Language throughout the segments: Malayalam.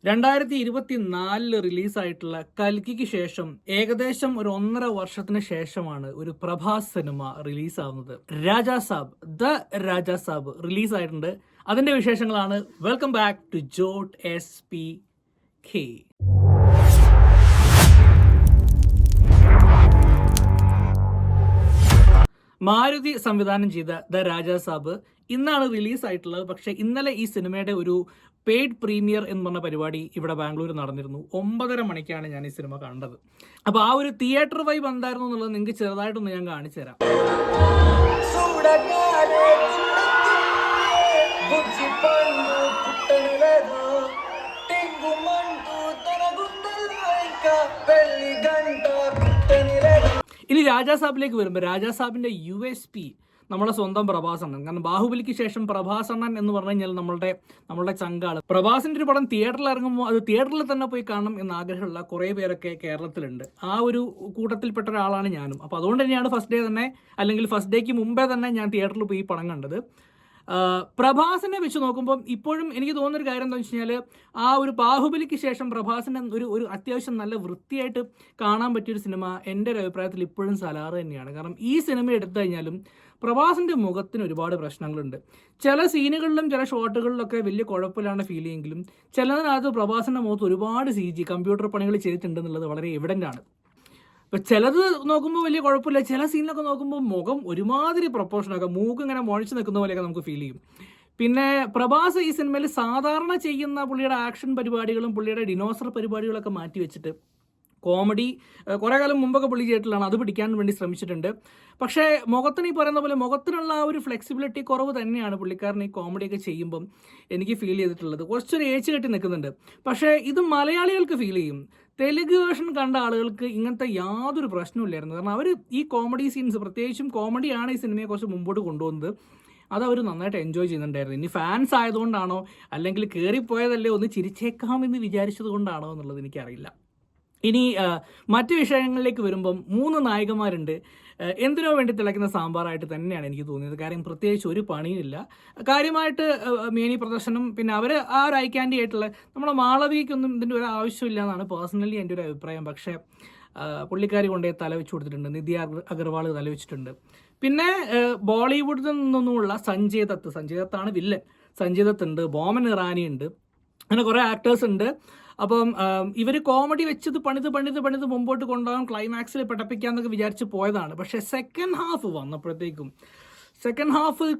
2024 റിലീസായിട്ടുള്ള കൽക്കിക്ക് ശേഷം ഏകദേശം ഒരു 1.5 വർഷത്തിന് ശേഷമാണ് ഒരു പ്രഭാസ് സിനിമ റിലീസാവുന്നത്. രാജാ സാബ് റിലീസായിട്ടുണ്ട്. അതിന്റെ വിശേഷങ്ങളാണ്. വെൽക്കം ബാക്ക് ടു ജോട്ട് SPK. മാരുതി സംവിധാനം ചെയ്ത ദ രാജാ സാബ് ഇന്നാണ് റിലീസായിട്ടുള്ളത്. പക്ഷെ ഇന്നലെ ഈ സിനിമയുടെ ഒരു പെയ്ഡ് പ്രീമിയർ എന്ന് പറഞ്ഞ പരിപാടി ഇവിടെ ബാംഗ്ലൂർ നടന്നിരുന്നു. 9:30 മണിക്കാണ് ഞാൻ ഈ സിനിമ കണ്ടത്. അപ്പോൾ ആ ഒരു തിയേറ്റർ വൈബ് എന്തായിരുന്നു എന്നുള്ളത് നിങ്ങൾക്ക് ചെറുതായിട്ടൊന്ന് ഞാൻ കാണിച്ചു തരാം. ഇനി രാജാസാബിലേക്ക് വരുമ്പോൾ രാജാസാബിന്റെ USP നമ്മളെ സ്വന്തം പ്രഭാസ് അണ്ണൻ. കാരണം ബാഹുബലിക്ക് ശേഷം പ്രഭാസ് അണ്ണൻ എന്ന് പറഞ്ഞു കഴിഞ്ഞാൽ നമ്മളുടെ ചങ്കാള്. പ്രഭാസിന്റെ ഒരു പടം തിയേറ്ററിൽ ഇറങ്ങുമ്പോൾ അത് തിയേറ്ററിൽ തന്നെ പോയി കാണണം എന്ന് ആഗ്രഹമുള്ള കുറേ പേരൊക്കെ കേരളത്തിലുണ്ട്. ആ ഒരു കൂട്ടത്തിൽപ്പെട്ട ഒരാളാണ് ഞാനും. അപ്പോൾ അതുകൊണ്ട് തന്നെയാണ് ഫസ്റ്റ് ഡേക്ക് മുമ്പേ തന്നെ ഞാൻ തിയേറ്ററിൽ പോയി പടം കണ്ടത്. പ്രഭാസിനെ വെച്ച് നോക്കുമ്പോൾ ഇപ്പോഴും എനിക്ക് തോന്നുന്നൊരു കാര്യം എന്താ വെച്ച് കഴിഞ്ഞാൽ, ആ ഒരു ബാഹുബലിക്ക് ശേഷം പ്രഭാസിനെ ഒരു അത്യാവശ്യം നല്ല വൃത്തിയായിട്ട് കാണാൻ പറ്റിയൊരു സിനിമ എൻ്റെ ഒരു അഭിപ്രായത്തിൽ ഇപ്പോഴും സലാറ് തന്നെയാണ്. കാരണം ഈ സിനിമ എടുത്തു കഴിഞ്ഞാലും പ്രഭാസിൻ്റെ മുഖത്തിന് ഒരുപാട് പ്രശ്നങ്ങളുണ്ട്. ചില സീനുകളിലും ചില ഷോട്ടുകളിലൊക്കെ വലിയ കുഴപ്പമില്ലാണ്ട് ഫീൽ ചെയ്യുമെങ്കിലും ചിലതിനകത്ത് പ്രഭാസിൻ്റെ മുഖത്ത് ഒരുപാട് CG കമ്പ്യൂട്ടർ പണികൾ ചെയ്തിട്ടുണ്ടെന്നുള്ളത് വളരെ എവിഡൻ്റ് ആണ്. ഇപ്പം ചിലത് നോക്കുമ്പോൾ വലിയ കുഴപ്പമില്ല, ചില സീനിലൊക്കെ നോക്കുമ്പോൾ മുഖം ഒരുമാതിരി പ്രൊപ്പോർഷനൊക്കെ മൂക്ക് ഇങ്ങനെ മുഴച്ച് നിൽക്കുന്ന പോലെയൊക്കെ നമുക്ക് ഫീൽ ചെയ്യും. പിന്നെ പ്രഭാസ് ഈ സിനിമയിൽ സാധാരണ ചെയ്യുന്ന പുള്ളിയുടെ ആക്ഷൻ പരിപാടികളും പുള്ളിയുടെ ഡിനോസർ പരിപാടികളൊക്കെ മാറ്റി വെച്ചിട്ട് കോമഡി കുറേ കാലം മുമ്പൊക്കെ പുള്ളി ചെയ്തിട്ടുള്ളതാണ്, അത് പിടിക്കാൻ വേണ്ടി ശ്രമിച്ചിട്ടുണ്ട്. പക്ഷേ മുഖത്തിന് ഈ പറയുന്ന പോലെ മുഖത്തിനുള്ള ആ ഒരു ഫ്ലെക്സിബിലിറ്റി കുറവ് തന്നെയാണ് പുള്ളിക്കാരൻ ഈ കോമഡിയൊക്കെ ചെയ്യുമ്പം എനിക്ക് ഫീൽ ചെയ്തിട്ടുള്ളത്. കുറച്ചൊരു ഏച്ച് കെട്ടി നിൽക്കുന്നുണ്ട്. പക്ഷേ ഇത് മലയാളികൾക്ക് ഫീൽ ചെയ്യും. തെലുങ്ക് വേർഷൻ കണ്ട ആളുകൾക്ക് ഇങ്ങനത്തെ യാതൊരു പ്രശ്നമില്ലായിരുന്നു. കാരണം അവർ ഈ കോമഡി സീൻസ്, പ്രത്യേകിച്ചും കോമഡിയാണ് ഈ സിനിമയെ കുറച്ച് മുമ്പോട്ട് കൊണ്ടുപോകുന്നത്, അതവർ നന്നായിട്ട് എൻജോയ് ചെയ്യുന്നുണ്ടായിരുന്നു. ഇനി ഫാൻസ് ആയതുകൊണ്ടാണോ അല്ലെങ്കിൽ കയറിപ്പോയതല്ലേ ഒന്ന് ചിരിച്ചേക്കാമെന്ന് വിചാരിച്ചത് കൊണ്ടാണോ എന്നുള്ളത് എനിക്കറിയില്ല. ഇനി മറ്റ് വിഷയങ്ങളിലേക്ക് വരുമ്പം 3 നായകന്മാരുണ്ട്. എന്തിനോ വേണ്ടി തിളയ്ക്കുന്ന സാമ്പാറായിട്ട് തന്നെയാണ് എനിക്ക് തോന്നിയത്. കാര്യം പ്രത്യേകിച്ച് ഒരു പണിയില്ല, കാര്യമായിട്ട് മേനി പ്രദർശനം, പിന്നെ അവർ ആ ഒരു ഐ ക്യാൻഡി ആയിട്ടുള്ള നമ്മുടെ മാളവികയ്ക്കൊന്നും ഇതിൻ്റെ ഒരു ആവശ്യമില്ല എന്നാണ് പേഴ്സണലി എൻ്റെ ഒരു അഭിപ്രായം. പക്ഷേ പുള്ളിക്കാരി കൊണ്ടേ തലവെച്ച് കൊടുത്തിട്ടുണ്ട്, നിധി അഗർവാൾ തലവെച്ചിട്ടുണ്ട്. പിന്നെ ബോളിവുഡിൽ നിന്നുമുള്ള സഞ്ജയ് ദത്താണ് വില്ലൻ. സഞ്ജയ് ദത്ത് ഉണ്ട്, ബോമൻ ഇറാനി ഉണ്ട്, അങ്ങനെ കുറേ ആക്ടേഴ്സ് ഉണ്ട്. അപ്പം ഇവർ കോമഡി വെച്ചത് പണിത് മുമ്പോട്ട് കൊണ്ടുപോകാൻ ക്ലൈമാക്സിൽ പഠിപ്പിക്കാമെന്നൊക്കെ വിചാരിച്ച് പോയതാണ്. പക്ഷേ സെക്കൻഡ് ഹാഫ് വന്നപ്പോഴത്തേക്കും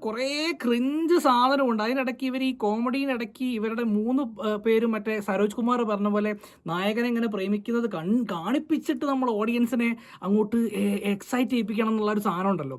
കുറേ ക്രിഞ്ച് സാധനമുണ്ട്. അതിനിടയ്ക്ക് ഇവർ ഈ കോമഡിയിനിടയ്ക്ക് ഇവരുടെ 3 പേരും മറ്റേ സരോജ് കുമാർ പറഞ്ഞ പോലെ നായകനെ ഇങ്ങനെ പ്രേമിക്കുന്നത് കാണിപ്പിച്ചിട്ട് നമ്മൾ ഓഡിയൻസിനെ അങ്ങോട്ട് എക്സൈറ്റ് ചെയ്യിപ്പിക്കണം എന്നുള്ളൊരു സാധനം ഉണ്ടല്ലോ,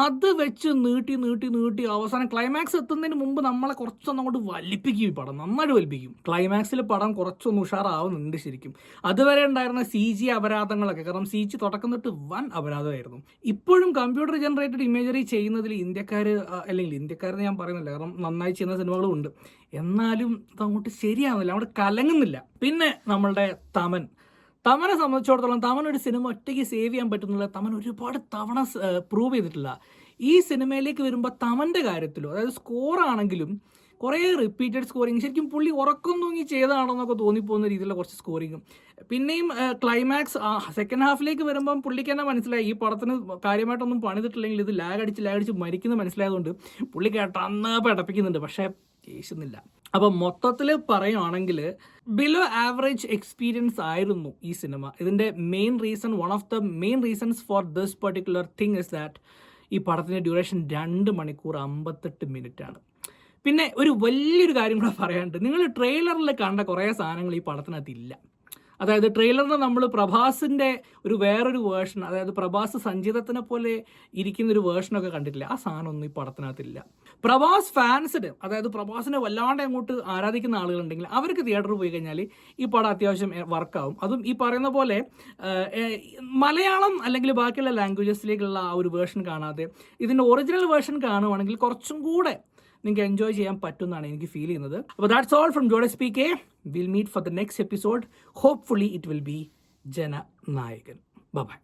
അത് വെച്ച് നീട്ടി അവസാനം ക്ലൈമാക്സ് എത്തുന്നതിന് മുമ്പ് നമ്മളെ കുറച്ചൊന്നും അങ്ങോട്ട് വലിപ്പിക്കും. ഈ പടം നന്നായിട്ട് വലിപ്പിക്കും. ക്ലൈമാക്സിൽ പടം കുറച്ചൊന്ന് ഉഷാറാവുന്നുണ്ട് ശരിക്കും. അതുവരെ ഉണ്ടായിരുന്ന CG അപരാധങ്ങളൊക്കെ, കാരണം CG തുടക്കം തൊട്ട് വൻ അപരാധമായിരുന്നു. ഇപ്പോഴും കമ്പ്യൂട്ടർ ജനറേറ്റഡ് ഇമേജറി ചെയ്യുന്നതിൽ ഇന്ത്യക്കാരെന്ന് ഞാൻ പറയുന്നില്ല, കാരണം നന്നായി ചെയ്യുന്ന സിനിമകളും ഉണ്ട്. എന്നാലും അതങ്ങോട്ട് ശരിയാവുന്നില്ല, അങ്ങോട്ട് കലങ്ങുന്നില്ല. പിന്നെ നമ്മളുടെ തമനെ സംബന്ധിച്ചിടത്തോളം തമൻ ഒരു സിനിമ ഒറ്റയ്ക്ക് സേവ് ചെയ്യാൻ പറ്റുന്നില്ല. തമൻ ഒരുപാട് തവണ പ്രൂവ് ചെയ്തിട്ടില്ല. ഈ സിനിമയിലേക്ക് വരുമ്പോൾ തമൻ്റെ കാര്യത്തിലും, അതായത് സ്കോറാണെങ്കിലും കുറേ റിപ്പീറ്റഡ് സ്കോറിങ്, ശരിക്കും പുള്ളി ഉറക്കം തൂങ്ങി ചെയ്തതാണെന്നൊക്കെ തോന്നിപ്പോകുന്ന രീതിയിലുള്ള കുറച്ച് സ്കോറിങ്ങും. പിന്നെയും ക്ലൈമാക്സ് സെക്കൻഡ് ഹാഫിലേക്ക് വരുമ്പം പുള്ളിക്ക് തന്നെ മനസ്സിലായി ഈ പടത്തിന് കാര്യമായിട്ടൊന്നും പണിതിട്ടില്ലെങ്കിൽ ഇത് ലാഗടിച്ച് മരിക്കുന്നത് മനസ്സിലായതുകൊണ്ട് പുള്ളി കേട്ടന്ന് പഠിപ്പിക്കുന്നുണ്ട്, പക്ഷേ കേൾക്കുന്നില്ല. അപ്പം മൊത്തത്തിൽ പറയുകയാണെങ്കിൽ ബിലോ ആവറേജ് എക്സ്പീരിയൻസ് ആയിരുന്നു ഈ സിനിമ. ഇതിൻ്റെ one of the main reasons for this particular thing is that ഈ പടത്തിൻ്റെ ഡ്യൂറേഷൻ 2 മണിക്കൂർ 58 മിനിറ്റാണ്. പിന്നെ ഒരു വലിയൊരു കാര്യം കൂടെ പറയാനുണ്ട്. നിങ്ങൾ ട്രെയിലറിൽ കണ്ട കുറേ സാധനങ്ങൾ ഈ പടത്തിനകത്തില്ല. അതായത് ട്രെയിലറിൽ നമ്മൾ പ്രഭാസിൻ്റെ വേറൊരു വേർഷൻ, അതായത് പ്രഭാസ് സഞ്ജീതത്തിനെ പോലെ ഇരിക്കുന്നൊരു വേർഷനൊക്കെ കണ്ടിട്ടില്ല. ആ സാധനമൊന്നും ഈ പടത്തിനകത്തില്ല. പ്രഭാസ് ഫാൻസിന്, അതായത് പ്രഭാസിനെ വല്ലാണ്ട് അങ്ങോട്ട് ആരാധിക്കുന്ന ആളുകളുണ്ടെങ്കിൽ അവർക്ക് തിയേറ്ററിൽ പോയി കഴിഞ്ഞാൽ ഈ പടം അത്യാവശ്യം വർക്കാവും. അതും ഈ പറയുന്ന പോലെ മലയാളം അല്ലെങ്കിൽ ബാക്കിയുള്ള ലാംഗ്വേജസിലേക്കുള്ള ആ ഒരു വേർഷൻ കാണാതെ ഇതിൻ്റെ ഒറിജിനൽ വേർഷൻ കാണുവാണെങ്കിൽ കുറച്ചും കൂടെ നിങ്ങൾക്ക് എൻജോയ് ചെയ്യാൻ പറ്റുമെന്നാണ് എനിക്ക് ഫീൽ ചെയ്യുന്നത്. അപ്പോൾ ദാറ്റ്സ് ഓൾ ഫ്രം ജോട്ട് SPK. Will meet for the next episode. Hopefully it will be Jananayagan. By.